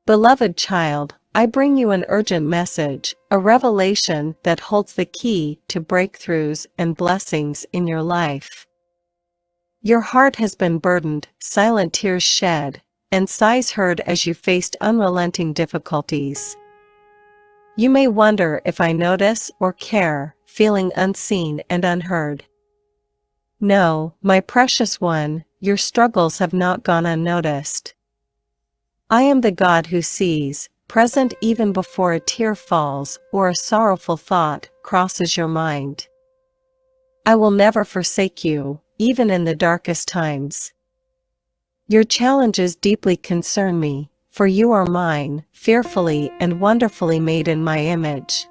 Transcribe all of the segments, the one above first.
Beloved child, I bring you an urgent message, a revelation that holds the key to breakthroughs and blessings in your life. Your heart has been burdened, silent tears shed, and sighs heard as you faced unrelenting difficulties. You may wonder if I notice or care, feeling unseen and unheard. No, my precious one, your struggles have not gone unnoticed. I am the God who sees, present even before a tear falls or a sorrowful thought crosses your mind. I will never forsake you, even in the darkest times. Your challenges deeply concern me, for you are mine, fearfully and wonderfully made in my image.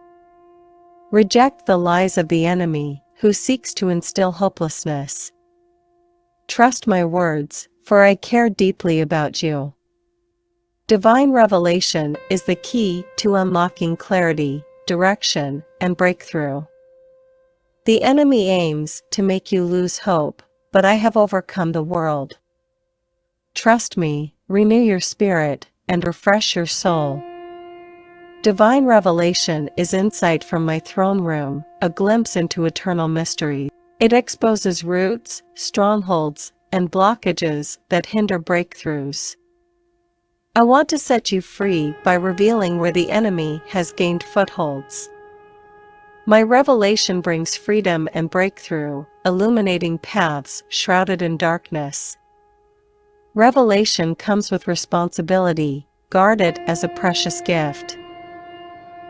Reject the lies of the enemy, who seeks to instill hopelessness. Trust my words, for I care deeply about you. Divine revelation is the key to unlocking clarity, direction, and breakthrough. The enemy aims to make you lose hope, but I have overcome the world. Trust me, renew your spirit, and refresh your soul. Divine revelation is insight from my throne room, a glimpse into eternal mystery. It exposes roots, strongholds, and blockages that hinder breakthroughs. I want to set you free by revealing where the enemy has gained footholds. My revelation brings freedom and breakthrough, illuminating paths shrouded in darkness. Revelation comes with responsibility, guard it as a precious gift.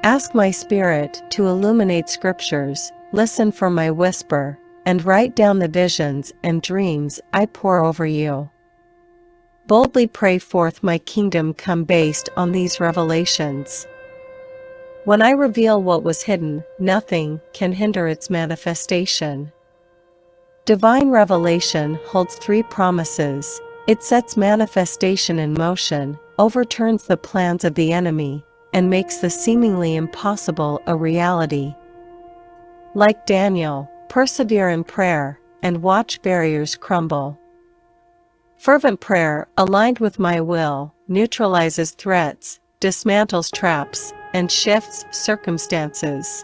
Ask my spirit to illuminate scriptures, listen for my whisper, and write down the visions and dreams I pour over you. Boldly pray forth my kingdom come based on these revelations. When I reveal what was hidden, nothing can hinder its manifestation. Divine revelation holds 3 promises. It sets manifestation in motion, overturns the plans of the enemy, and makes the seemingly impossible a reality. Like Daniel, persevere in prayer, and watch barriers crumble. Fervent prayer, aligned with my will, neutralizes threats, dismantles traps, and shifts circumstances.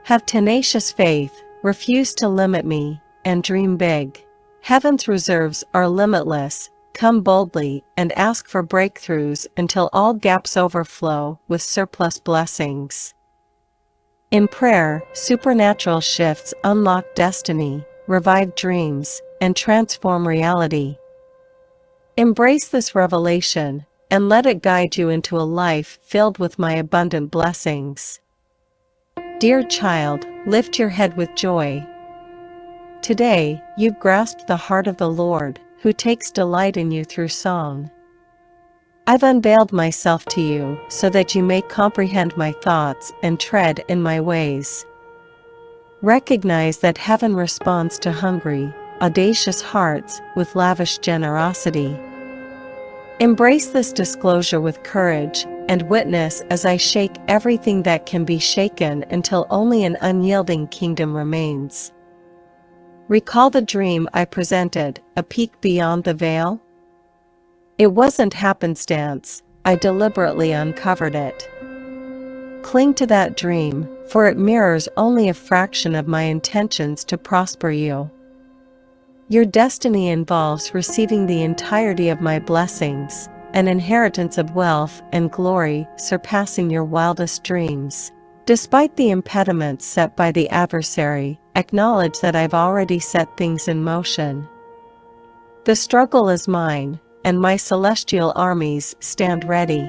Have tenacious faith, refuse to limit me, and dream big. Heaven's reserves are limitless. Come boldly and ask for breakthroughs until all gaps overflow with surplus blessings. In prayer, supernatural shifts unlock destiny, revive dreams, and transform reality. Embrace this revelation, and let it guide you into a life filled with my abundant blessings. Dear child, lift your head with joy. Today, you've grasped the heart of the Lord, who takes delight in you through song. I've unveiled myself to you so that you may comprehend my thoughts and tread in my ways. Recognize that heaven responds to hungry, audacious hearts with lavish generosity. Embrace this disclosure with courage, and witness as I shake everything that can be shaken until only an unyielding kingdom remains. Recall the dream I presented, a peek beyond the veil? It wasn't happenstance, I deliberately uncovered it. Cling to that dream, for it mirrors only a fraction of my intentions to prosper you. Your destiny involves receiving the entirety of my blessings, an inheritance of wealth and glory surpassing your wildest dreams. Despite the impediments set by the adversary, acknowledge that I've already set things in motion. The struggle is mine, and my celestial armies stand ready.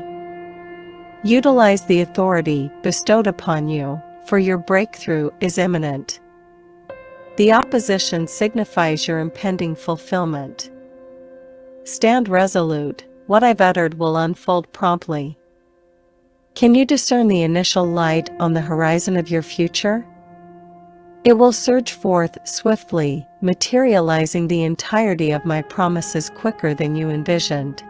Utilize the authority bestowed upon you, for your breakthrough is imminent. The opposition signifies your impending fulfillment. Stand resolute, what I've uttered will unfold promptly. Can you discern the initial light on the horizon of your future? It will surge forth swiftly, materializing the entirety of my promises quicker than you envisioned.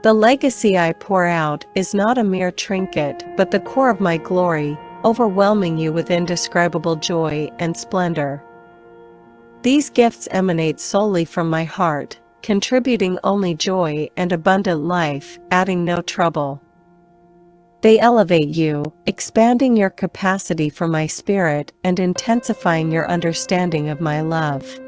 The legacy I pour out is not a mere trinket, but the core of my glory, overwhelming you with indescribable joy and splendor. These gifts emanate solely from my heart, contributing only joy and abundant life, adding no trouble. They elevate you, expanding your capacity for my spirit and intensifying your understanding of my love.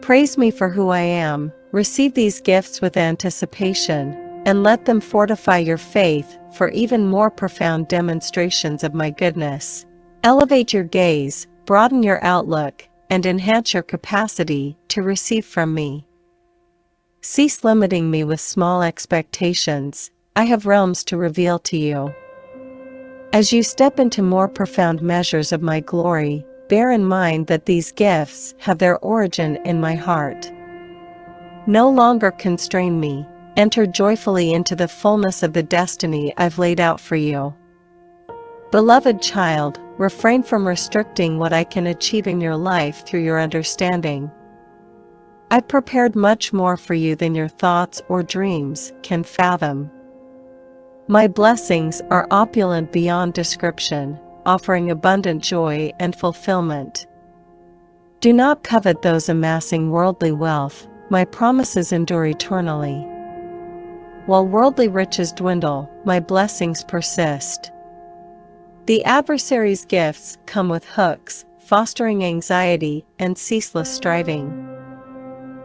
Praise me for who I am, receive these gifts with anticipation, and let them fortify your faith for even more profound demonstrations of my goodness. Elevate your gaze, broaden your outlook, and enhance your capacity to receive from me. Cease limiting me with small expectations. I have realms to reveal to you. As you step into more profound measures of my glory, bear in mind that these gifts have their origin in my heart. No longer constrain me. Enter joyfully into the fullness of the destiny I've laid out for you. Beloved child, refrain from restricting what I can achieve in your life through your understanding. I've prepared much more for you than your thoughts or dreams can fathom. My blessings are opulent beyond description, offering abundant joy and fulfillment. Do not covet those amassing worldly wealth, my promises endure eternally. While worldly riches dwindle, my blessings persist. The adversary's gifts come with hooks, fostering anxiety and ceaseless striving.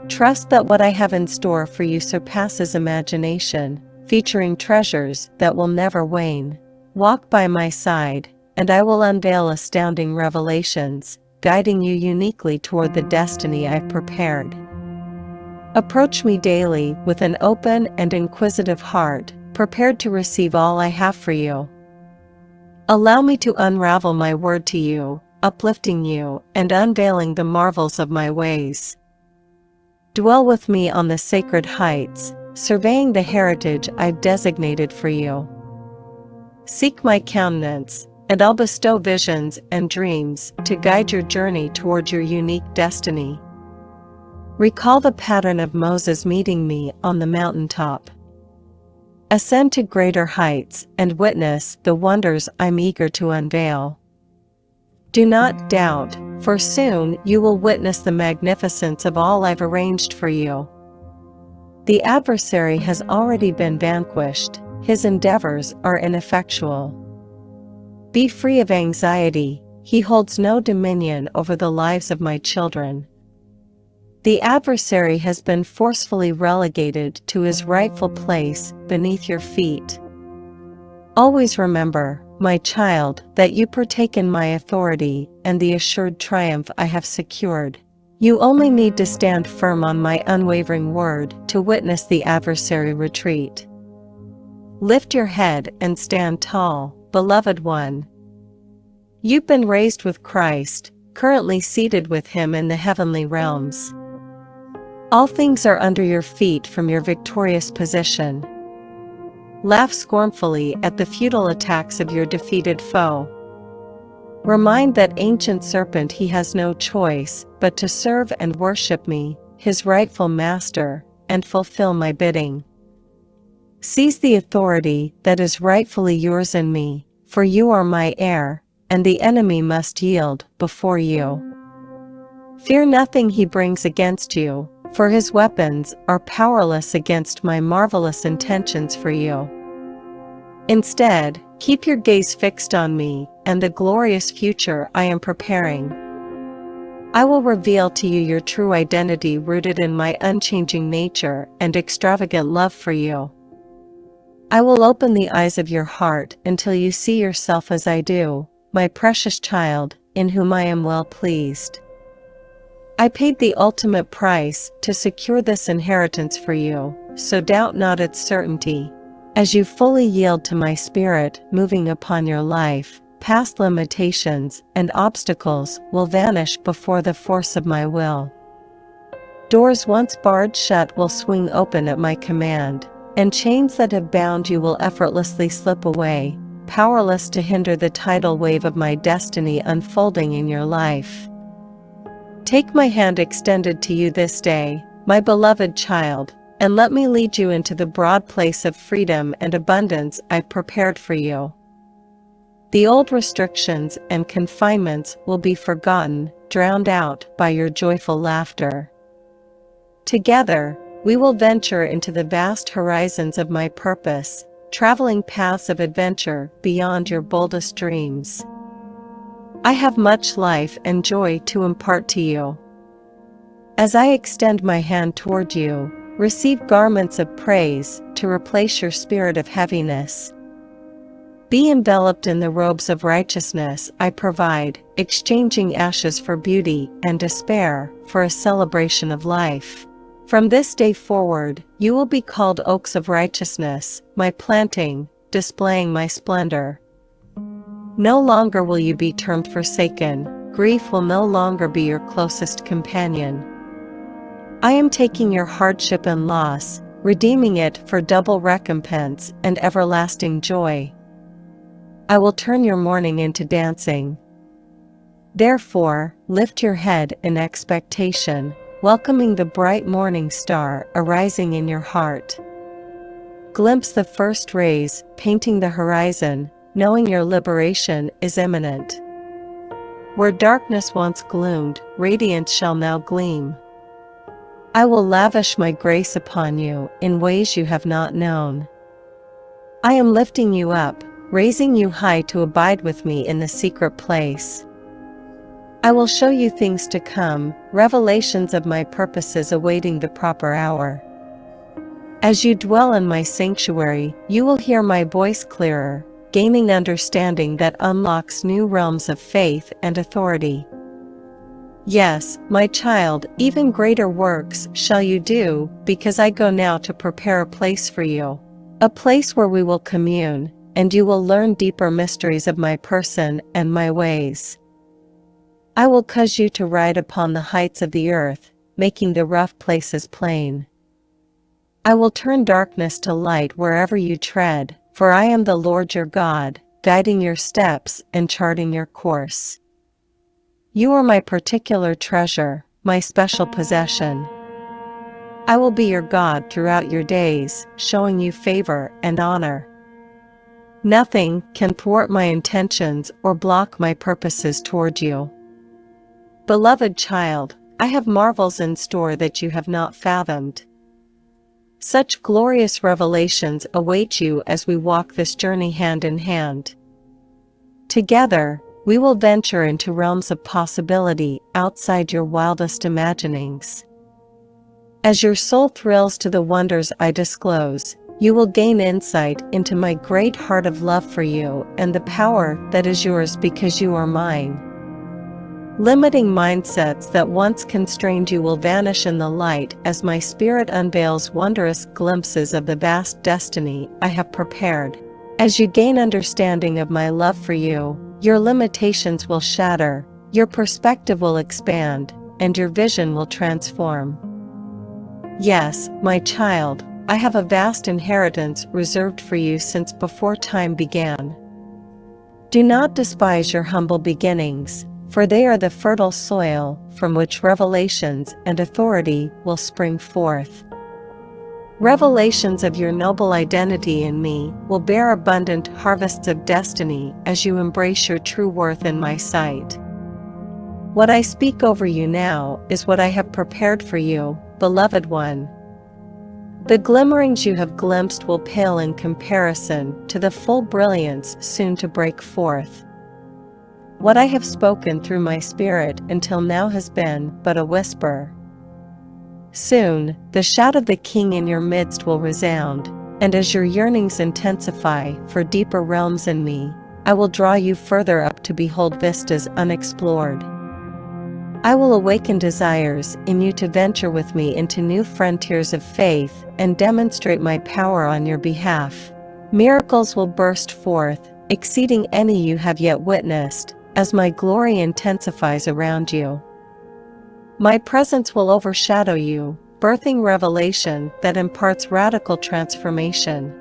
Trust that what I have in store for you surpasses imagination, featuring treasures that will never wane. Walk by my side, and I will unveil astounding revelations, guiding you uniquely toward the destiny I've prepared. Approach me daily with an open and inquisitive heart, prepared to receive all I have for you. Allow me to unravel my word to you, uplifting you and unveiling the marvels of my ways. Dwell with me on the sacred heights, surveying the heritage I've designated for you. Seek my countenance, and I'll bestow visions and dreams to guide your journey toward your unique destiny. Recall the pattern of Moses meeting me on the mountaintop. Ascend to greater heights and witness the wonders I'm eager to unveil. Do not doubt, for soon you will witness the magnificence of all I've arranged for you. The adversary has already been vanquished, his endeavors are ineffectual. Be free of anxiety, he holds no dominion over the lives of my children. The adversary has been forcefully relegated to his rightful place beneath your feet. Always remember, my child, that you partake in my authority and the assured triumph I have secured. You only need to stand firm on my unwavering word to witness the adversary retreat. Lift your head and stand tall, beloved one. You've been raised with Christ, currently seated with him in the heavenly realms. All things are under your feet from your victorious position. Laugh scornfully at the futile attacks of your defeated foe. Remind that ancient serpent he has no choice but to serve and worship me, his rightful master, and fulfill my bidding. Seize the authority that is rightfully yours in me, for you are my heir, and the enemy must yield before you. Fear nothing he brings against you, for his weapons are powerless against my marvelous intentions for you. Instead, keep your gaze fixed on me and the glorious future I am preparing. I will reveal to you your true identity rooted in my unchanging nature and extravagant love for you. I will open the eyes of your heart until you see yourself as I do, my precious child, in whom I am well pleased. I paid the ultimate price to secure this inheritance for you, so doubt not its certainty. As you fully yield to my spirit moving upon your life, past limitations and obstacles will vanish before the force of my will. Doors once barred shut will swing open at my command, and chains that have bound you will effortlessly slip away, powerless to hinder the tidal wave of my destiny unfolding in your life. Take my hand extended to you this day, my beloved child, and let me lead you into the broad place of freedom and abundance I've prepared for you. The old restrictions and confinements will be forgotten, drowned out by your joyful laughter. Together, we will venture into the vast horizons of my purpose, traveling paths of adventure beyond your boldest dreams. I have much life and joy to impart to you. As I extend my hand toward you, receive garments of praise to replace your spirit of heaviness. Be enveloped in the robes of righteousness I provide, exchanging ashes for beauty and despair for a celebration of life. From this day forward, you will be called oaks of righteousness, my planting, displaying my splendor. No longer will you be termed forsaken, grief will no longer be your closest companion. I am taking your hardship and loss, redeeming it for double recompense and everlasting joy. I will turn your mourning into dancing. Therefore, lift your head in expectation, welcoming the bright morning star arising in your heart. Glimpse the first rays, painting the horizon, knowing your liberation is imminent. Where darkness once gloomed, radiance shall now gleam. I will lavish my grace upon you in ways you have not known. I am lifting you up, raising you high to abide with me in the secret place. I will show you things to come, revelations of my purposes awaiting the proper hour. As you dwell in my sanctuary, you will hear my voice clearer, gaining understanding that unlocks new realms of faith and authority. Yes, my child, even greater works shall you do, because I go now to prepare a place for you. A place where we will commune, and you will learn deeper mysteries of my person and my ways. I will cause you to ride upon the heights of the earth, making the rough places plain. I will turn darkness to light wherever you tread, for I am the Lord your God, guiding your steps and charting your course. You are my particular treasure, my special possession. I will be your God throughout your days, showing you favor and honor. Nothing can thwart my intentions or block my purposes toward you. Beloved child, I have marvels in store that you have not fathomed. Such glorious revelations await you as we walk this journey hand in hand. Together, we will venture into realms of possibility outside your wildest imaginings. As your soul thrills to the wonders I disclose, you will gain insight into my great heart of love for you and the power that is yours because you are mine. Limiting mindsets that once constrained you will vanish in the light as my spirit unveils wondrous glimpses of the vast destiny I have prepared. As you gain understanding of my love for you, your limitations will shatter, your perspective will expand, and your vision will transform. Yes, my child, I have a vast inheritance reserved for you since before time began. Do not despise your humble beginnings, for they are the fertile soil from which revelations and authority will spring forth. Revelations of your noble identity in me will bear abundant harvests of destiny as you embrace your true worth in my sight. What I speak over you now is what I have prepared for you, beloved one. The glimmerings you have glimpsed will pale in comparison to the full brilliance soon to break forth. What I have spoken through my spirit until now has been but a whisper. Soon, the shout of the King in your midst will resound, and as your yearnings intensify for deeper realms in me, I will draw you further up to behold vistas unexplored. I will awaken desires in you to venture with me into new frontiers of faith and demonstrate my power on your behalf. Miracles will burst forth, exceeding any you have yet witnessed, as my glory intensifies around you. My presence will overshadow you, birthing revelation that imparts radical transformation.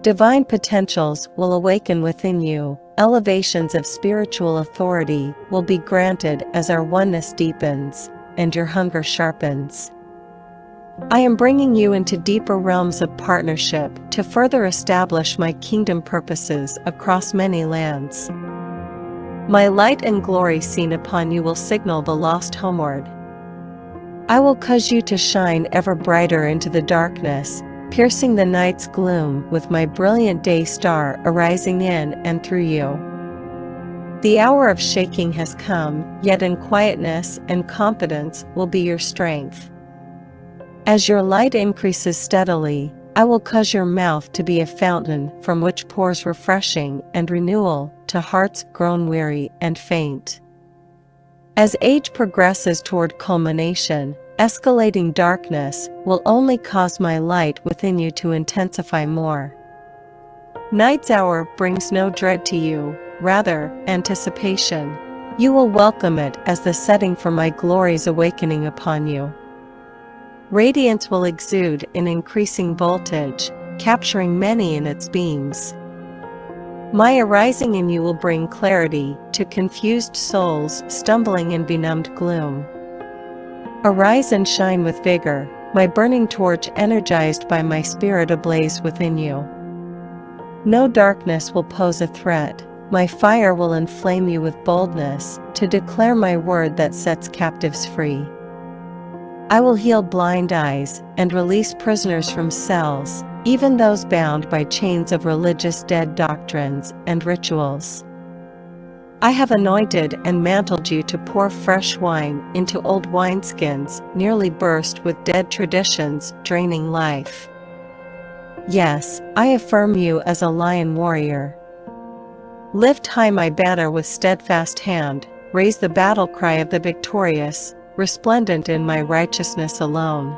Divine potentials will awaken within you, elevations of spiritual authority will be granted as our oneness deepens, and your hunger sharpens. I am bringing you into deeper realms of partnership to further establish my kingdom purposes across many lands. My light and glory seen upon you will signal the lost homeward. I will cause you to shine ever brighter into the darkness, piercing the night's gloom with my brilliant day star arising in and through you. The hour of shaking has come, yet in quietness and confidence will be your strength. As your light increases steadily, I will cause your mouth to be a fountain from which pours refreshing and renewal to hearts grown weary and faint. As age progresses toward culmination, escalating darkness will only cause my light within you to intensify more. Night's hour brings no dread to you, rather, anticipation. You will welcome it as the setting for my glory's awakening upon you. Radiance will exude in increasing voltage, capturing many in its beams. My arising in you will bring clarity to confused souls stumbling in benumbed gloom. Arise and shine with vigor, my burning torch energized by my spirit ablaze within you. No darkness will pose a threat, my fire will inflame you with boldness to declare my word that sets captives free. I will heal blind eyes and release prisoners from cells, even those bound by chains of religious dead doctrines and rituals. I have anointed and mantled you to pour fresh wine into old wineskins nearly burst with dead traditions draining life. Yes, I affirm you as a lion warrior. Lift high my banner with steadfast hand, raise the battle cry of the victorious, resplendent in my righteousness alone.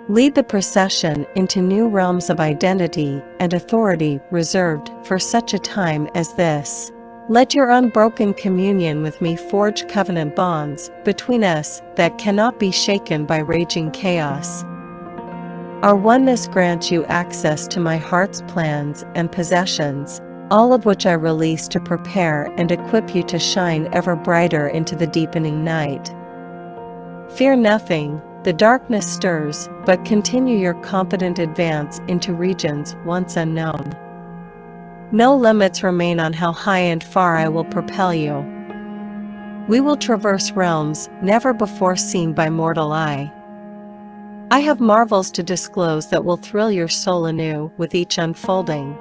Lead the procession into new realms of identity and authority reserved for such a time as this. Let your unbroken communion with me forge covenant bonds between us that cannot be shaken by raging chaos. Our oneness grants you access to my heart's plans and possessions, all of which I release to prepare and equip you to shine ever brighter into the deepening night. Fear nothing, the darkness stirs, but continue your confident advance into regions once unknown. No limits remain on how high and far I will propel you. We will traverse realms never before seen by mortal eye. I have marvels to disclose that will thrill your soul anew with each unfolding.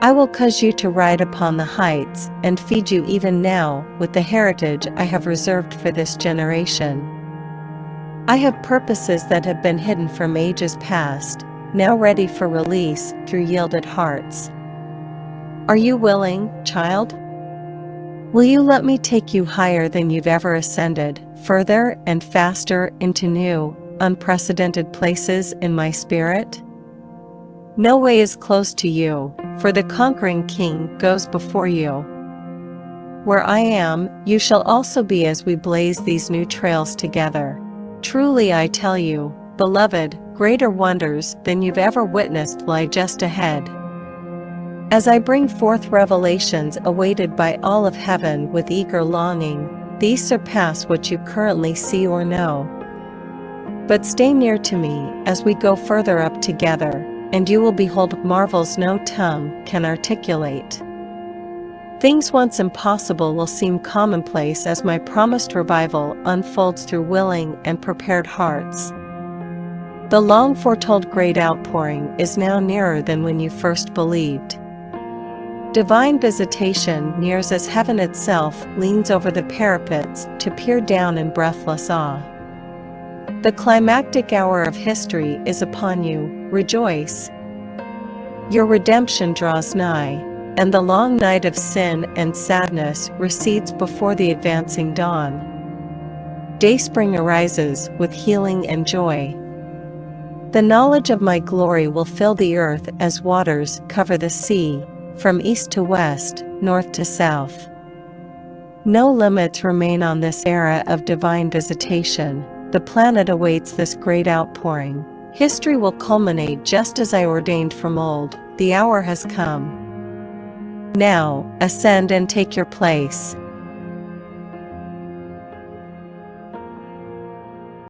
I will cause you to ride upon the heights and feed you even now with the heritage I have reserved for this generation. I have purposes that have been hidden from ages past, now ready for release through yielded hearts. Are you willing, child? Will you let me take you higher than you've ever ascended, further and faster into new, unprecedented places in my spirit? No way is close to you, for the conquering King goes before you. Where I am, you shall also be as we blaze these new trails together. Truly I tell you, beloved, greater wonders than you've ever witnessed lie just ahead. As I bring forth revelations awaited by all of heaven with eager longing, these surpass what you currently see or know. But stay near to me as we go further up together, and you will behold marvels no tongue can articulate. Things once impossible will seem commonplace as my promised revival unfolds through willing and prepared hearts. The long foretold great outpouring is now nearer than when you first believed. Divine visitation nears as heaven itself leans over the parapets to peer down in breathless awe. The climactic hour of history is upon you, rejoice. Your redemption draws nigh, and the long night of sin and sadness recedes before the advancing dawn. Dayspring arises with healing and joy. The knowledge of my glory will fill the earth as waters cover the sea, from east to west, north to south. No limits remain on this era of divine visitation. The planet awaits this great outpouring. History will culminate just as I ordained from old. The hour has come. Now, ascend and take your place.